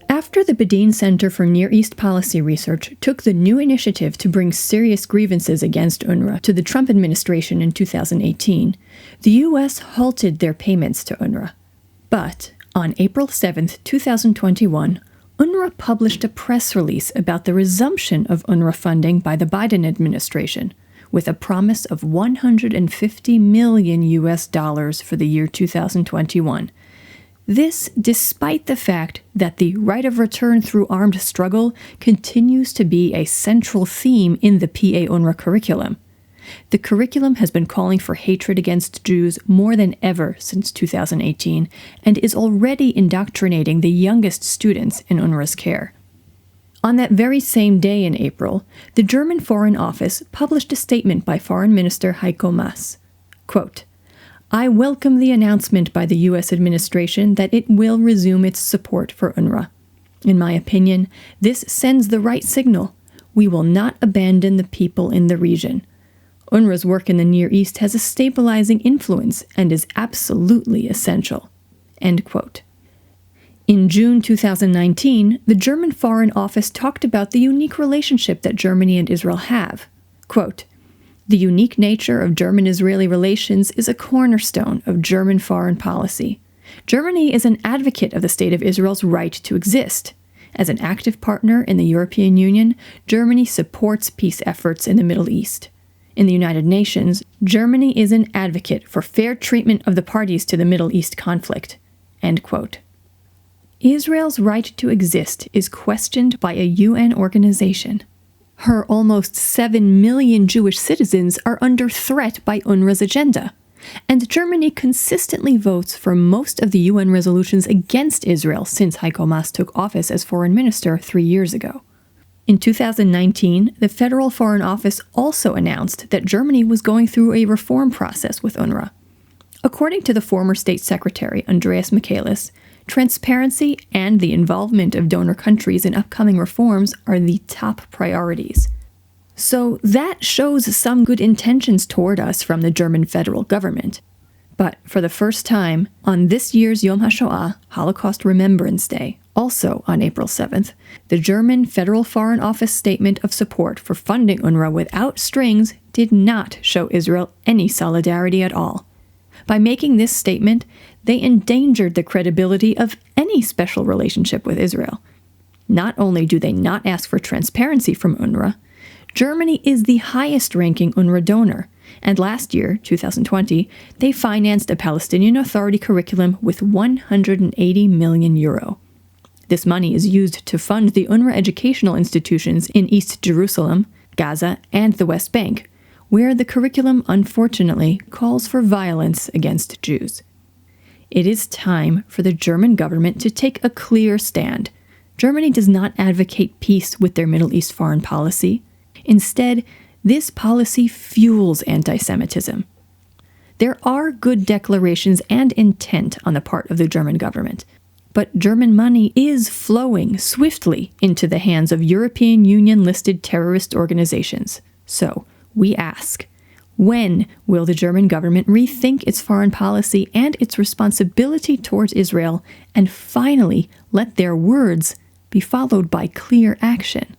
After the Bedein Center for Near East Policy Research took the new initiative to bring serious grievances against UNRWA to the Trump administration in 2018, the U.S. halted their payments to UNRWA. But on April 7, 2021, UNRWA published a press release about the resumption of UNRWA funding by the Biden administration, with a promise of $150 million for the year 2021. This despite the fact that the right of return through armed struggle continues to be a central theme in the PA-UNRWA curriculum. The curriculum has been calling for hatred against Jews more than ever since 2018 and is already indoctrinating the youngest students in UNRWA's care. On that very same day in April, the German Foreign Office published a statement by Foreign Minister Heiko Maas. Quote, "I welcome the announcement by the U.S. administration that it will resume its support for UNRWA. In my opinion, this sends the right signal. We will not abandon the people in the region. UNRWA's work in the Near East has a stabilizing influence and is absolutely essential." End quote. In June 2019, the German Foreign Office talked about the unique relationship that Germany and Israel have. Quote, "The unique nature of German-Israeli relations is a cornerstone of German foreign policy. Germany is an advocate of the State of Israel's right to exist. As an active partner in the European Union, Germany supports peace efforts in the Middle East. In the United Nations, Germany is an advocate for fair treatment of the parties to the Middle East conflict." End quote. Israel's right to exist is questioned by a UN organization. Her almost 7 million Jewish citizens are under threat by UNRWA's agenda, and Germany consistently votes for most of the UN resolutions against Israel since Heiko Maas took office as foreign minister 3 years ago. In 2019, the Federal Foreign Office also announced that Germany was going through a reform process with UNRWA. According to the former State Secretary Andreas Michaelis, transparency and the involvement of donor countries in upcoming reforms are the top priorities. So that shows some good intentions toward us from the German federal government. But for the first time, on this year's Yom HaShoah, Holocaust Remembrance Day, also on April 7th, the German Federal Foreign Office statement of support for funding UNRWA without strings did not show Israel any solidarity at all. By making this statement, they endangered the credibility of any special relationship with Israel. Not only do they not ask for transparency from UNRWA, Germany is the highest-ranking UNRWA donor, and last year, 2020, they financed a Palestinian Authority curriculum with €180 million. This money is used to fund the UNRWA educational institutions in East Jerusalem, Gaza, and the West Bank, where the curriculum unfortunately calls for violence against Jews. It is time for the German government to take a clear stand. Germany does not advocate peace with their Middle East foreign policy. Instead, this policy fuels anti-Semitism. There are good declarations and intent on the part of the German government, but German money is flowing swiftly into the hands of European Union-listed terrorist organizations. So, we ask, when will the German government rethink its foreign policy and its responsibility towards Israel and finally let their words be followed by clear action?